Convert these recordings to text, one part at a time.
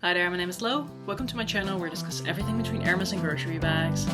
Hi there, my name is Lo. Welcome to my channel where I discuss everything between Hermes and grocery bags.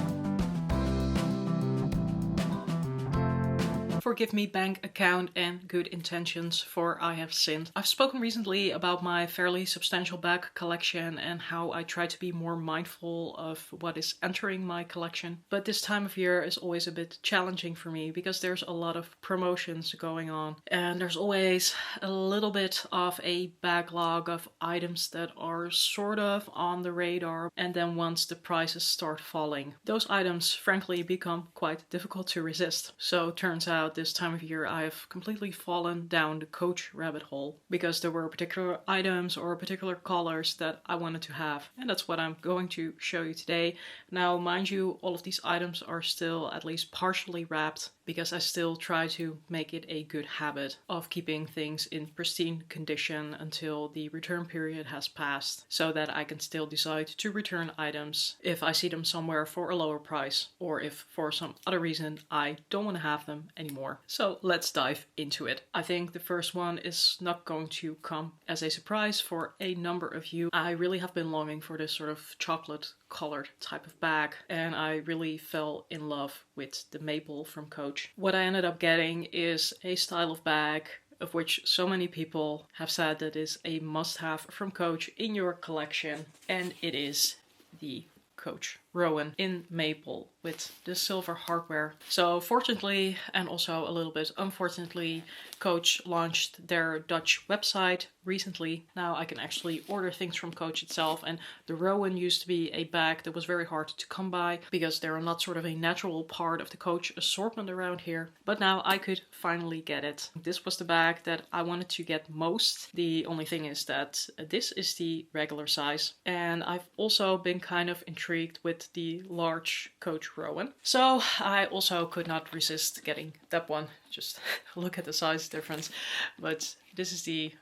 Forgive me, bank account and good intentions, for I have sinned. I've spoken recently about my fairly substantial bag collection and how I try to be more mindful of what is entering my collection. But this time of year is always a bit challenging for me because there's a lot of promotions going on. And there's always a little bit of a backlog of items that are sort of on the radar. And then once the prices start falling, those items frankly become quite difficult to resist. So it turns out this time of year I have completely fallen down the Coach rabbit hole because there were particular items or particular colors that I wanted to have, and that's what I'm going to show you today. Now mind you, all of these items are still at least partially wrapped because I still try to make it a good habit of keeping things in pristine condition until the return period has passed, so that I can still decide to return items if I see them somewhere for a lower price or if for some other reason I don't want to have them anymore. So let's dive into it. I think the first one is not going to come as a surprise for a number of you. I really have been longing for this sort of chocolate colored type of bag, and I really fell in love with the maple from Coach. What I ended up getting is a style of bag of which so many people have said that is a must-have from Coach in your collection, and it is the Coach Rowan in maple with the silver hardware. So fortunately, and also a little bit unfortunately, Coach launched their Dutch website recently. Now I can actually order things from Coach itself, and the Rowan used to be a bag that was very hard to come by because they're not sort of a natural part of the Coach assortment around here. But now I could finally get it. This was the bag that I wanted to get most. The only thing is that this is the regular size, and I've also been kind of intrigued with the large Coach Rowan. So I also could not resist getting that one. Just look at the size difference. But this is the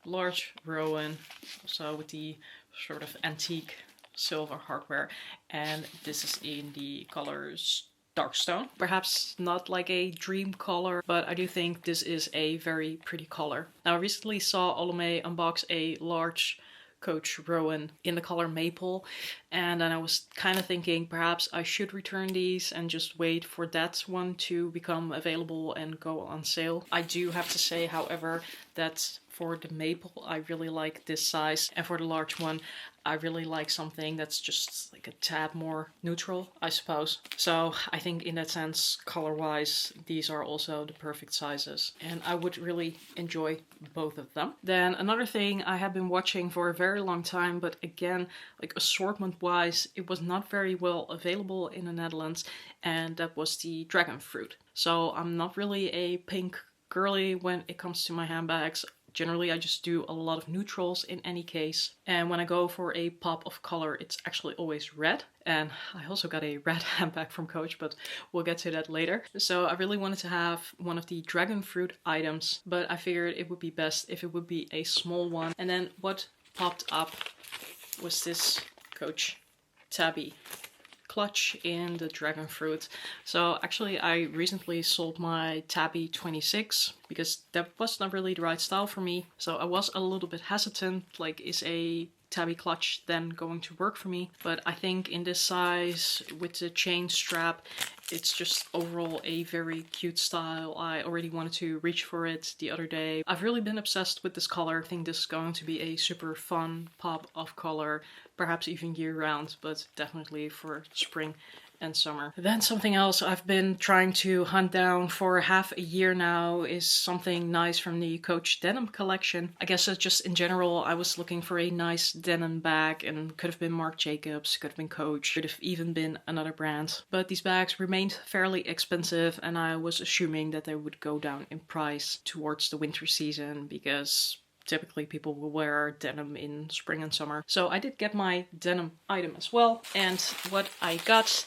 large Rowan, also with the sort of antique silver hardware. And this is in the colors Darkstone. Perhaps not like a dream color, but I do think this is a very pretty color. Now I recently saw Olome unbox a large Coach Rowan in the color maple, and then I was kind of thinking perhaps I should return these and just wait for that one to become available and go on sale. I do have to say, however, that for the maple I really like this size, and for the large one I really like something that's just like a tad more neutral, I suppose. So I think in that sense, color-wise, these are also the perfect sizes, and I would really enjoy both of them. Then another thing I have been watching for a very long time, but again, like assortment-wise, it was not very well available in the Netherlands, and that was the dragon fruit. So I'm not really a pink girly when it comes to my handbags. Generally, I just do a lot of neutrals in any case. And when I go for a pop of color, it's actually always red. And I also got a red handbag from Coach, but we'll get to that later. So I really wanted to have one of the dragon fruit items, but I figured it would be best if it would be a small one. And then what popped up was this Coach Tabby clutch in the dragon fruit. So actually I recently sold my Tabby 26 because that was not really the right style for me. So I was a little bit hesitant, like is a Tabby clutch then going to work for me? But I think in this size with the chain strap, it's just overall a very cute style. I already wanted to reach for it the other day. I've really been obsessed with this color. I think this is going to be a super fun pop of color, perhaps even year round, but definitely for spring and summer. Then something else I've been trying to hunt down for half a year now is something nice from the Coach Denim collection. I guess just in general, I was looking for a nice denim bag, and could have been Marc Jacobs, could have been Coach, could have even been another brand. But these bags remained fairly expensive, and I was assuming that they would go down in price towards the winter season because typically people will wear denim in spring and summer. So I did get my denim item as well, and what I got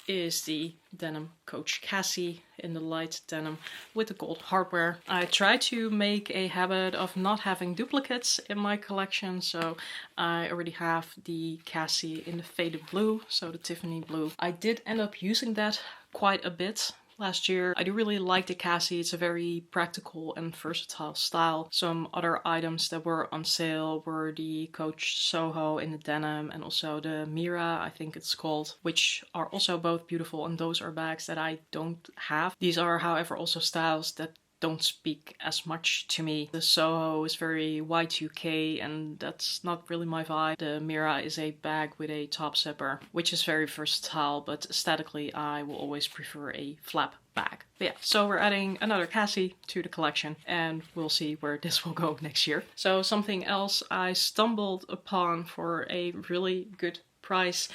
is the denim Coach Cassie in the light denim with the gold hardware. I try to make a habit of not having duplicates in my collection, so I already have the Cassie in the faded blue, so the Tiffany blue. I did end up using that quite a bit last year. I do really like the Cassie. It's a very practical and versatile style. Some other items that were on sale were the Coach Soho in the denim and also the Mira, I think it's called, which are also both beautiful, and those are bags that I don't have. These are, however, also styles that don't speak as much to me. The Soho is very Y2K and that's not really my vibe. The Mira is a bag with a top zipper, which is very versatile, but aesthetically I will always prefer a flap bag. But yeah, so we're adding another Cassie to the collection and we'll see where this will go next year. So something else I stumbled upon for a really good price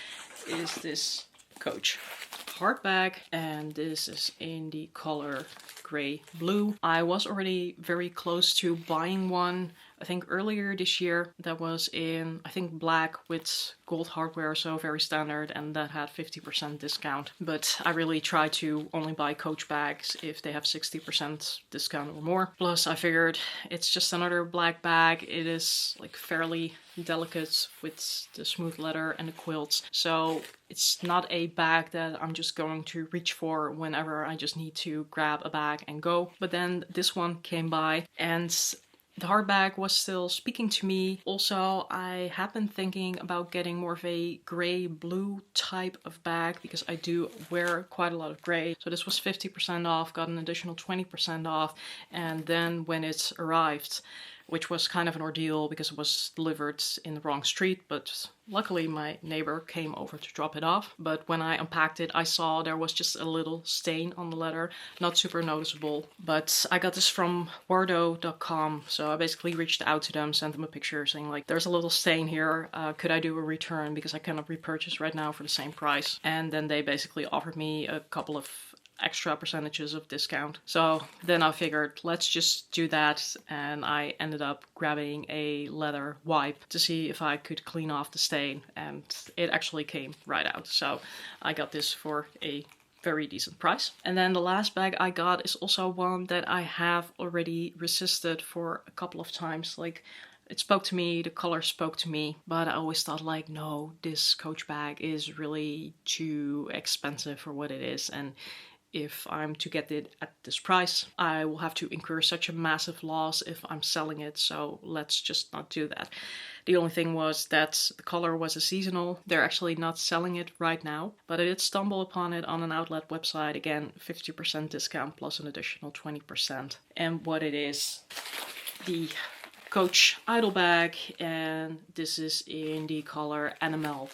is this Coach hard bag, and this is in the color gray blue. I was already very close to buying one, I think earlier this year, that was in, I think, black with gold hardware, so very standard, and that had 50% discount. But I really try to only buy Coach bags if they have 60% discount or more. Plus I figured it's just another black bag. It is like fairly delicate with the smooth leather and the quilts, so it's not a bag that I'm just going to reach for whenever I just need to grab a bag and go. But then this one came by and the hard bag was still speaking to me. Also, I have been thinking about getting more of a gray-blue type of bag because I do wear quite a lot of gray. So this was 50% off, got an additional 20% off, and then when it arrived, which was kind of an ordeal because it was delivered in the wrong street, but luckily my neighbor came over to drop it off. But when I unpacked it, I saw there was just a little stain on the leather, not super noticeable. But I got this from wardo.com, so I basically reached out to them, sent them a picture saying like, there's a little stain here, could I do a return because I cannot repurchase right now for the same price. And then they basically offered me a couple of extra percentages of discount. So then I figured let's just do that, and I ended up grabbing a leather wipe to see if I could clean off the stain, and it actually came right out. So I got this for a very decent price. And then the last bag I got is also one that I have already resisted for a couple of times. Like, it spoke to me, the color spoke to me, but I always thought like, no, this Coach bag is really too expensive for what it is, and if I'm to get it at this price, I will have to incur such a massive loss if I'm selling it, so let's just not do that. The only thing was that the color was a seasonal. They're actually not selling it right now, but I did stumble upon it on an outlet website. Again, 50% discount plus an additional 20%. And what it is, the Coach Idol bag, and this is in the color Enamel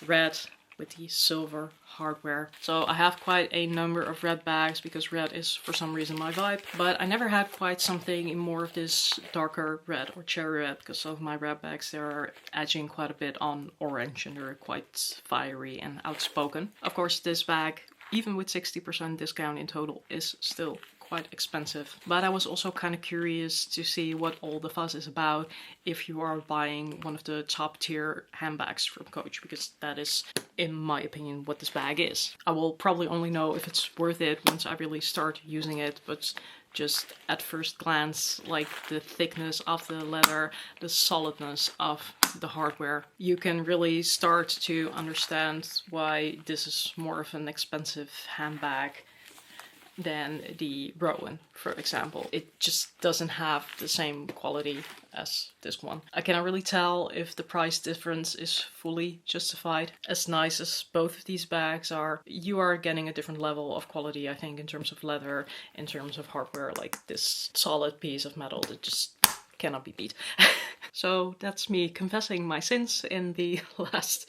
red with the silver hardware. So I have quite a number of red bags because red is for some reason my vibe, but I never had quite something in more of this darker red or cherry red, because some of my red bags, they're edging quite a bit on orange and they're quite fiery and outspoken. Of course, this bag, even with 60% discount in total, is still quite expensive. But I was also kind of curious to see what all the fuss is about if you are buying one of the top tier handbags from Coach, because that is, in my opinion, what this bag is. I will probably only know if it's worth it once I really start using it, but just at first glance, like the thickness of the leather, the solidness of the hardware, you can really start to understand why this is more of an expensive handbag than the Rowan, for example. It just doesn't have the same quality as this one. I cannot really tell if the price difference is fully justified. As nice as both of these bags are, you are getting a different level of quality, I think, in terms of leather, in terms of hardware, like this solid piece of metal that just cannot be beat. So that's me confessing my sins in the last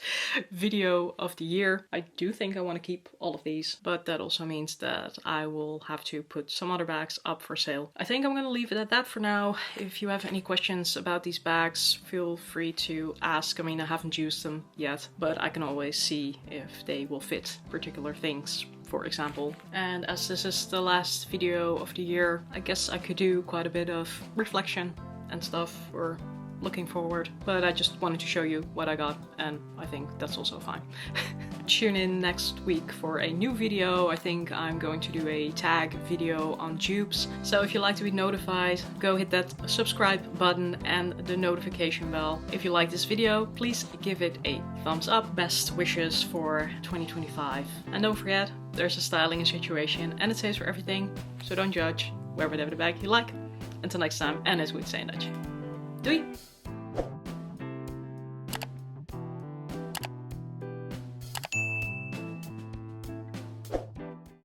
video of the year. I do think I want to keep all of these, but that also means that I will have to put some other bags up for sale. I think I'm going to leave it at that for now. If you have any questions about these bags, feel free to ask. I mean, I haven't used them yet, but I can always see if they will fit particular things, for example. And as this is the last video of the year, I guess I could do quite a bit of reflection and stuff, or looking forward, but I just wanted to show you what I got, and I think that's also fine. tune in next week for a new video. I think I'm going to do a tag video on dupes. So if you like to be notified, go hit that subscribe button and the notification bell. If you like this video, please give it a thumbs up. Best wishes for 2025. And don't forget, there's a styling and situation and it says for everything. So don't judge, wear whatever the bag you like. Until next time, and as we'd say in Dutch. Doei!